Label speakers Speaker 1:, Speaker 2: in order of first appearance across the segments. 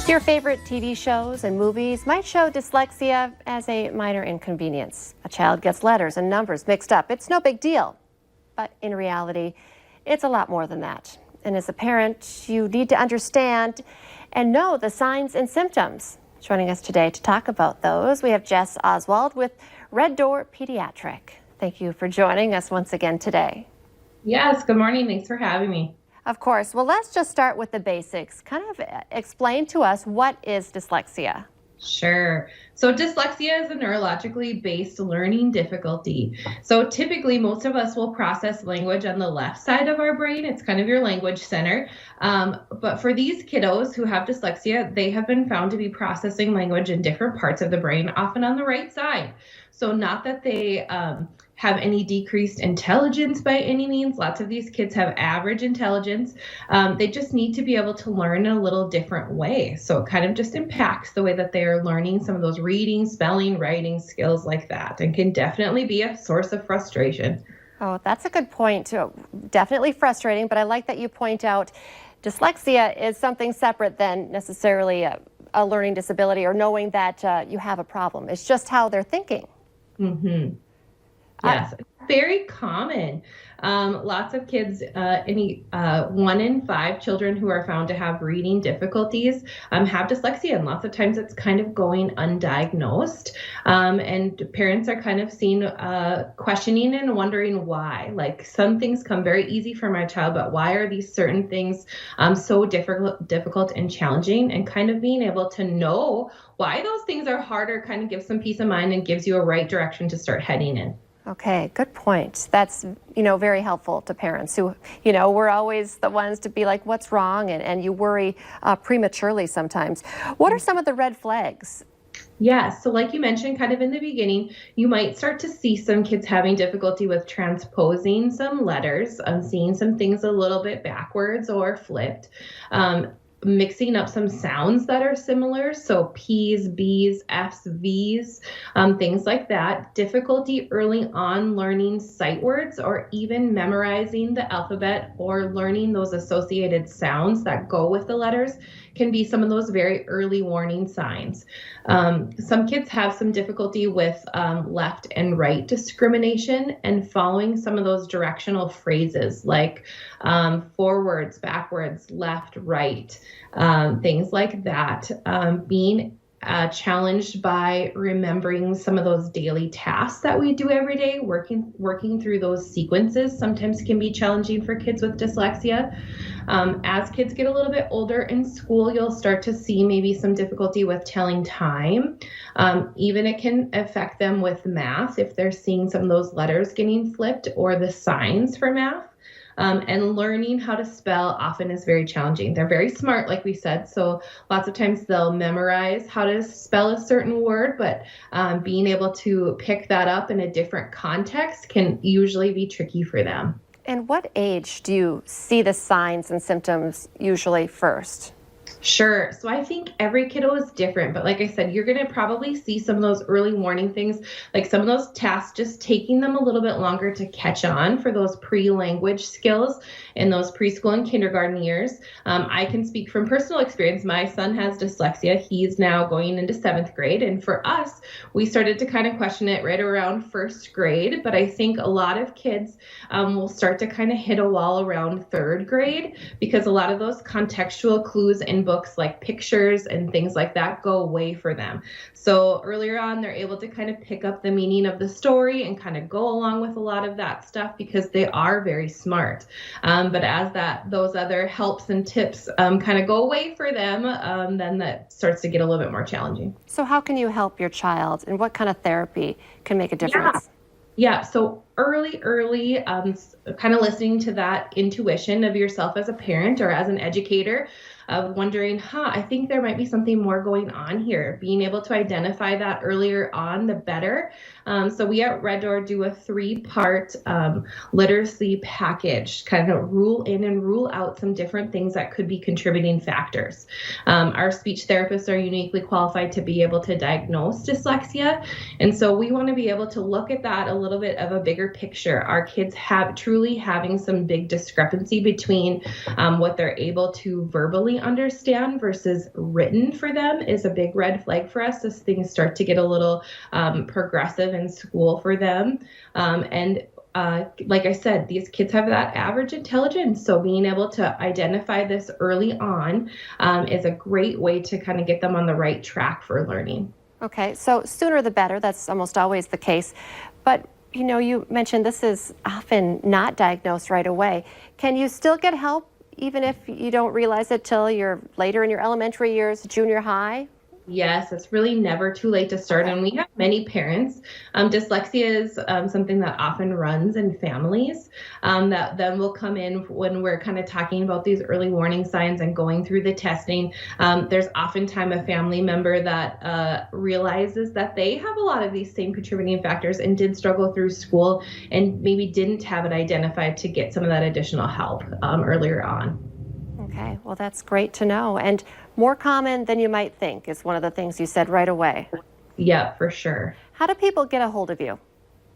Speaker 1: Your favorite TV shows and movies might show dyslexia as a minor inconvenience. A child gets letters and numbers mixed up. It's no big deal. But in reality, it's a lot more than that. And as a parent, you need to understand and know the signs and symptoms. Joining us today to talk about those, we have Jess Oswald with Red Door Pediatric. Thank you for joining us once again today.
Speaker 2: Yes, good morning. Thanks for having me.
Speaker 1: Of course. Well, let's just start with the basics. Kind of explain to us, what is dyslexia?
Speaker 2: Sure. So dyslexia is a neurologically based learning difficulty. So typically most of us will process language on the left side of our brain. It's kind of your language center. But for these kiddos who have dyslexia, they have been found to be processing language in different parts of the brain, often on the right side. So not that they have any decreased intelligence by any means. Lots of these kids have average intelligence. They just need to be able to learn in a little different way. So it kind of just impacts the way that they are learning some of those reading, spelling, writing skills like that, and can definitely be a source of frustration.
Speaker 1: Oh, that's a good point. Definitely frustrating, but I like that you point out dyslexia is something separate than necessarily a learning disability or knowing that you have a problem. It's just how they're thinking.
Speaker 2: Mm-hmm. Yes, very common. Lots of kids, 1 in 5 children who are found to have reading difficulties have dyslexia, and lots of times it's kind of going undiagnosed. And parents are kind of seen questioning and wondering why. Like, some things come very easy for my child, but why are these certain things so difficult and challenging? And kind of being able to know why those things are harder kind of gives some peace of mind and gives you a right direction to start heading in.
Speaker 1: Okay, good point. That's, very helpful to parents who, we're always the ones to be like, what's wrong? And you worry prematurely sometimes. What are some of the red flags?
Speaker 2: Yeah, so like you mentioned kind of in the beginning, you might start to see some kids having difficulty with transposing some letters, seeing some things a little bit backwards or flipped. Mixing up some sounds that are similar, so P's, B's, F's, V's, things like that. Difficulty early on learning sight words or even memorizing the alphabet or learning those associated sounds that go with the letters can be some of those very early warning signs. Some kids have some difficulty with left and right discrimination and following some of those directional phrases like forwards, backwards, left, right, things like that. Being challenged by remembering some of those daily tasks that we do every day, working through those sequences sometimes can be challenging for kids with dyslexia. As kids get a little bit older in school, you'll start to see maybe some difficulty with telling time. Even it can affect them with math if they're seeing some of those letters getting flipped or the signs for math. And learning how to spell often is very challenging. They're very smart, like we said, so lots of times they'll memorize how to spell a certain word, but being able to pick that up in a different context can usually be tricky for them.
Speaker 1: And what age do you see the signs and symptoms usually first?
Speaker 2: Sure. So I think every kiddo is different, but like I said, you're going to probably see some of those early warning things, like some of those tasks just taking them a little bit longer to catch on for those pre-language skills in those preschool and kindergarten years. I can speak from personal experience. My son has dyslexia. He's now going into 7th grade. And for us, we started to kind of question it right around 1st grade. But I think a lot of kids will start to kind of hit a wall around 3rd grade because a lot of those contextual clues in books like pictures and things like that go away for them. So earlier on, they're able to kind of pick up the meaning of the story and kind of go along with a lot of that stuff because they are very smart. But as those other helps and tips kind of go away for them, then that starts to get a little bit more challenging.
Speaker 1: So how can you help your child, and what kind of therapy can make a difference?
Speaker 2: Yeah, so early, kind of listening to that intuition of yourself as a parent or as an educator, of wondering, I think there might be something more going on here. Being able to identify that earlier on, the better. So we at Red Door do a 3-part literacy package, kind of rule in and rule out some different things that could be contributing factors. Our speech therapists are uniquely qualified to be able to diagnose dyslexia. And so we want to be able to look at that a little bit of a bigger picture. Our kids truly having some big discrepancy between what they're able to verbally verbally understand versus written for them is a big red flag for us as things start to get a little progressive in school for them. Like I said, these kids have that average intelligence. So being able to identify this early on is a great way to kind of get them on the right track for learning.
Speaker 1: Okay, so sooner the better. That's almost always the case. But you mentioned this is often not diagnosed right away. Can you still get help even if you don't realize it till you're later in your elementary years, junior high?
Speaker 2: Yes, it's really never too late to start. And we have many parents. Dyslexia is something that often runs in families that then will come in when we're kind of talking about these early warning signs and going through the testing. There's oftentimes a family member that realizes that they have a lot of these same contributing factors and did struggle through school and maybe didn't have it identified to get some of that additional help earlier on.
Speaker 1: Okay, well, that's great to know. And more common than you might think is one of the things you said right away.
Speaker 2: Yeah, for sure.
Speaker 1: How do people get a hold of you?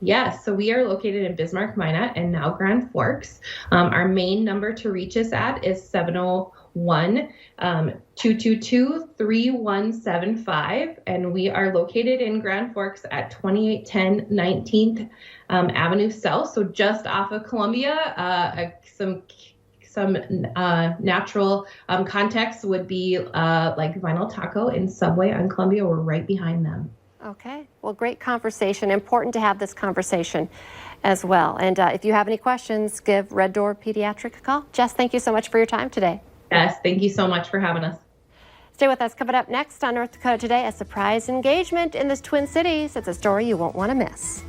Speaker 2: Yes, so we are located in Bismarck, Minot, and now Grand Forks. Our main number to reach us at is 701-222-3175, and we are located in Grand Forks at 2810 19th Avenue South, so just off of Columbia. Some natural context would be like Vinyl Taco and Subway on Columbia. We're right behind them.
Speaker 1: Okay, well, great conversation. Important to have this conversation as well. And if you have any questions, give Red Door Pediatric a call. Jess, thank you so much for your time today.
Speaker 2: Yes, thank you so much for having us.
Speaker 1: Stay with us. Coming up next on North Dakota Today, a surprise engagement in the Twin Cities. It's a story you won't want to miss.